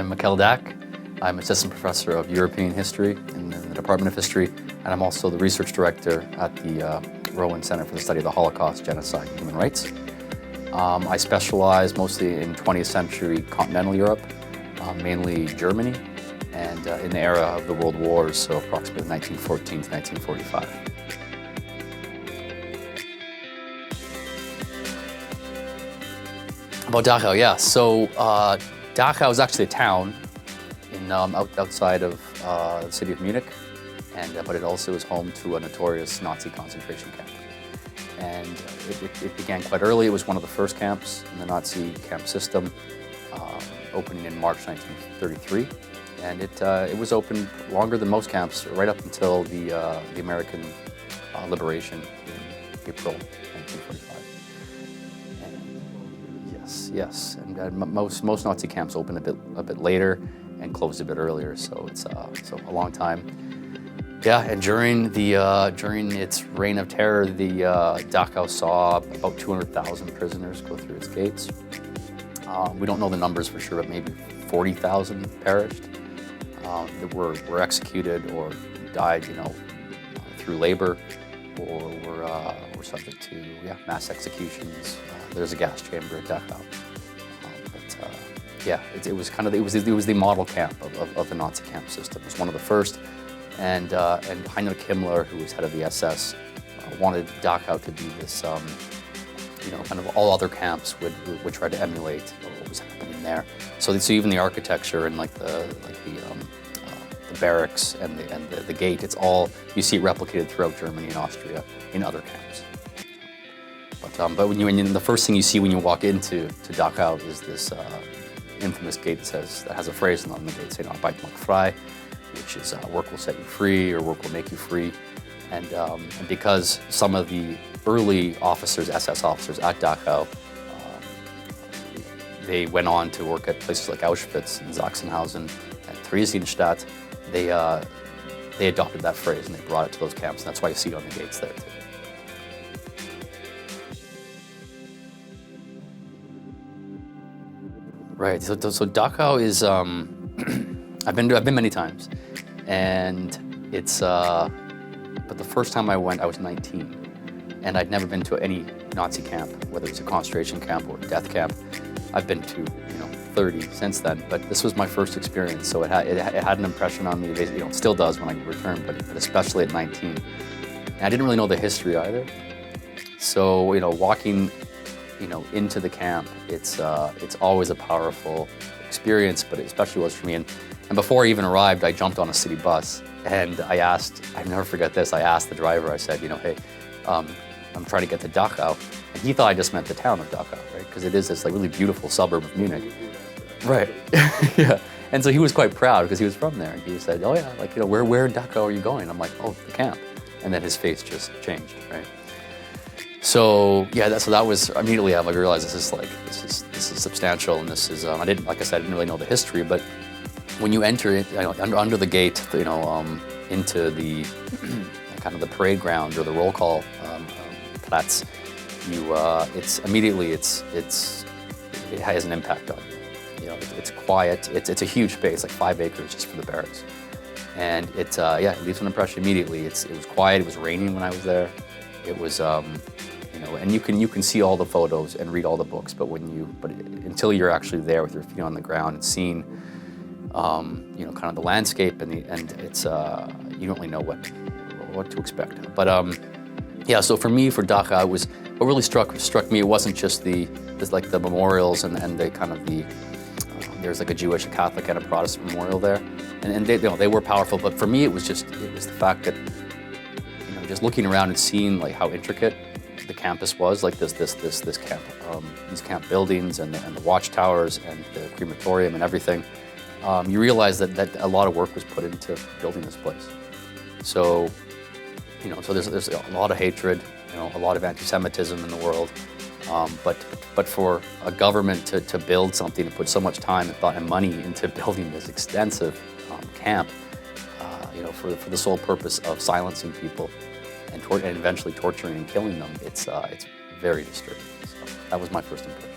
I'm Mikkel Dack. I'm Assistant Professor of European History in the Department of History, and I'm also the Research Director at the Rowan Center for the Study of the Holocaust, Genocide, and Human Rights. I specialize mostly in 20th century continental Europe, mainly Germany, and in the era of the World Wars, so approximately 1914 to 1945. About Dachau, yeah. So Dachau is actually a town in, outside of the city of Munich, but it also is home to a notorious Nazi concentration camp. And it began quite early. It was one of the first camps in the Nazi camp system, opening in March 1933. And it was open longer than most camps, right up until the American liberation in April 1945. Yes, and most Nazi camps opened a bit later and closed a bit earlier, so it's so a long time. Yeah, and during its reign of terror, the Dachau saw about 200,000 prisoners go through its gates. We don't know the numbers for sure, but maybe 40,000 perished. That were executed or died, through labor, or were subject to mass executions. There's a gas chamber at Dachau. It was the model camp of the Nazi camp system. It was one of the first, and Heinrich Himmler, who was head of the SS, wanted Dachau to be this, kind of all other camps would try to emulate what was happening there. So even the architecture and the barracks and the gate, it's all, you see it replicated throughout Germany and Austria in other camps. But when the first thing you see when you walk into Dachau is this infamous gate that has a phrase on the gate saying "Arbeit macht frei," which is work will set you free or work will make you free. And because some of the early officers, SS officers at Dachau, they went on to work at places like Auschwitz and Sachsenhausen and Theresienstadt, they adopted that phrase and they brought it to those camps. And that's why you see it on the gates there too. Right. So Dachau is I've been many times, and it's but the first time I went I was 19, and I'd never been to any Nazi camp, whether it was a concentration camp or a death camp. I've been to 30 since then, but this was my first experience, so it had an impression on me. It still does when I return, but especially at 19. And I didn't really know the history either, so walking into the camp, it's always a powerful experience, but it especially was for me. And before I even arrived, I jumped on a city bus, and I'll never forget this, I asked the driver, I said, hey, I'm trying to get to Dachau, and he thought I just meant the town of Dachau, right? Because it is this really beautiful suburb of Munich. Right, yeah. And so he was quite proud because he was from there, and he said, oh yeah, where in Dachau are you going? I'm like, oh, the camp. And then his face just changed, right? So that was immediately I realized this is substantial, and this is I didn't really know the history, but when you enter it under the gate, into the kind of the parade ground or the roll call Platz, it has an impact on you. It's quiet. It's a huge space, like 5 acres just for the barracks, and it leaves an impression immediately. It was quiet. It was raining when I was there. It was. And you can see all the photos and read all the books, but until you're actually there with your feet on the ground and seeing, kind of the landscape and it's you don't really know what to expect. But so for Dachau, what really struck me. It wasn't just the memorials and the kind of there's like a Jewish, a Catholic, and a Protestant memorial there, and they were powerful. But for me, it was the fact that just looking around and seeing how intricate the campus was, this camp, these camp buildings and the watchtowers and the crematorium and everything. You realize that a lot of work was put into building this place. So, so there's a lot of hatred, a lot of anti-Semitism in the world. But for a government to build something and put so much time and thought and money into building this extensive camp, for the sole purpose of silencing people and eventually torturing and killing them, it's very disturbing. So that was my first impression.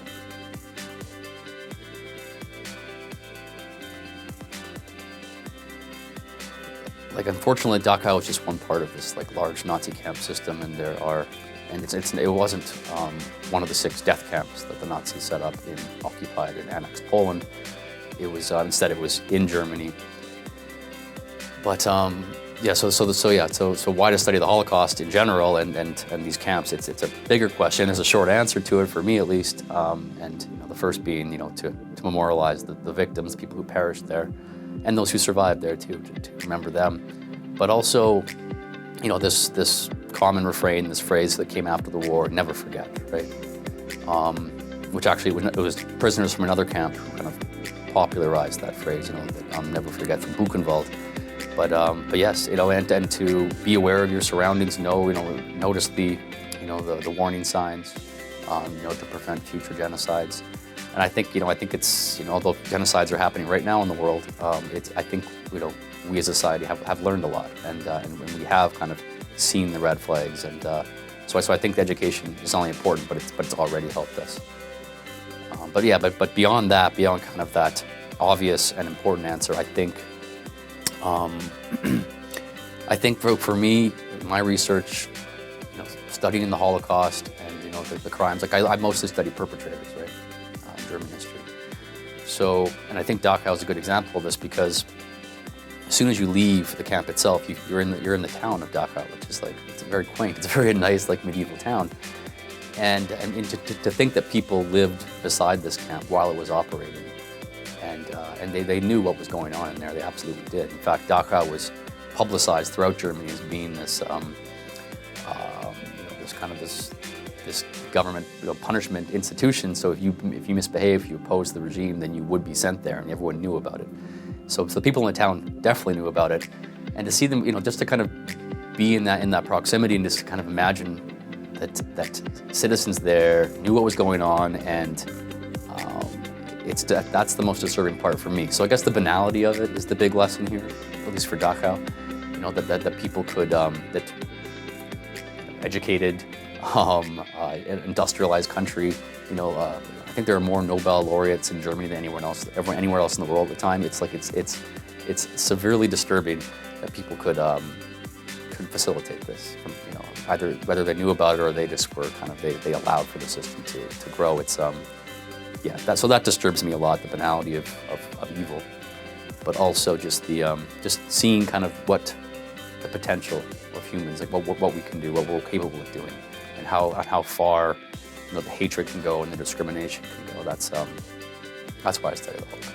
Like, unfortunately, Dachau is just one part of this like large Nazi camp system, and it wasn't one of the 6 death camps that the Nazis set up in occupied and annexed Poland. It was instead it was in Germany. But yeah, so why to study the Holocaust in general and these camps? It's a bigger question. There's a short answer to it for me, at least, and the first being to memorialize the victims, people who perished there, and those who survived there too, to remember them. But also, this common refrain, this phrase that came after the war, never forget, right? Which actually, it was prisoners from another camp who kind of popularized that phrase, never forget, from Buchenwald. But yes, and to be aware of your surroundings, notice the warning signs, to prevent future genocides. And I think it's, although genocides are happening right now in the world, I think we as a society have learned a lot, and we have kind of seen the red flags, and so I think the education is not only important, but it's already helped us. But beyond that, beyond kind of that obvious and important answer, I think for me, my research, studying the Holocaust and the crimes, like I mostly study perpetrators, right, German history. So, and I think Dachau is a good example of this, because as soon as you leave the camp itself, you're in the town of Dachau, which is it's very quaint. It's a very nice medieval town, and to think that people lived beside this camp while it was operating. And they knew what was going on in there. They absolutely did. In fact, Dachau was publicized throughout Germany as being this this government punishment institution. So if you misbehave, if you oppose the regime, then you would be sent there, and everyone knew about it. So the people in the town definitely knew about it, and to see them, just to kind of be in that proximity, and just kind of imagine that citizens there knew what was going on, and that's the most disturbing part for me. So I guess the banality of it is the big lesson here, at least for Dachau. That people could, that educated, industrialized country. I think there are more Nobel laureates in Germany than anywhere else in the world at the time. It's severely disturbing that people could facilitate this from either whether they knew about it or they just were kind of they allowed for the system to grow. So that disturbs me a lot, the banality of evil, but also just just seeing kind of what the potential of humans, like what we can do, what we're capable of doing, and how far the hatred can go and the discrimination can go. That's why I study the Holocaust.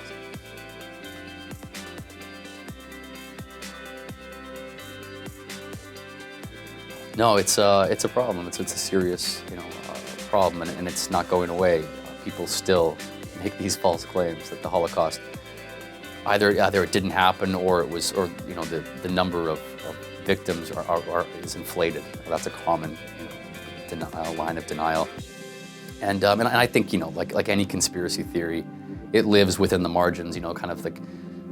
No, it's a problem. It's a serious problem, and it's not going away. People still make these false claims that the Holocaust either it didn't happen, or the number of victims is inflated. That's a common line of denial. And I think like any conspiracy theory, it lives within the margins. Kind of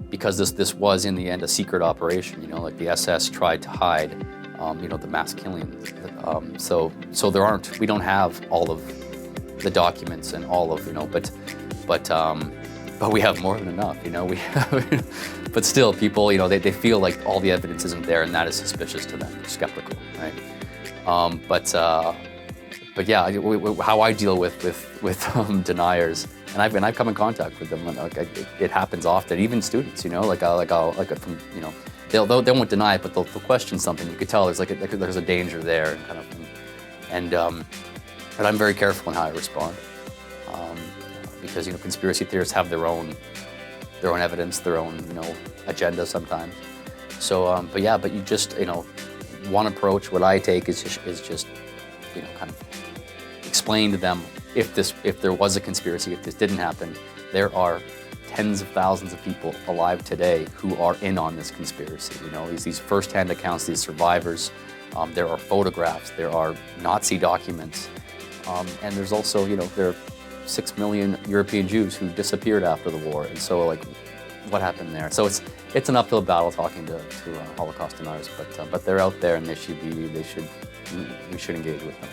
because this was in the end a secret operation. Like the SS tried to hide the mass killings. So we don't have all of the documents and all of but we have more than enough. We have, but still people they feel like all the evidence isn't there, and that is suspicious to them. They're skeptical, right? But yeah, how I deal with deniers, and I've come in contact with them. It happens often. Even students, from they won't deny it, but they'll question something. You could tell there's a danger there, and I'm very careful in how I respond, because conspiracy theorists have their own evidence, their own agenda sometimes. So but you just one approach. What I take is just kind of explain to them if there was a conspiracy, if this didn't happen, there are tens of thousands of people alive today who are in on this conspiracy. These first-hand accounts, these survivors. There are photographs, there are Nazi documents, and there's also there are 6 million European Jews who disappeared after the war, and so what happened there? So it's an uphill battle talking to Holocaust deniers, but they're out there, and we should engage with them.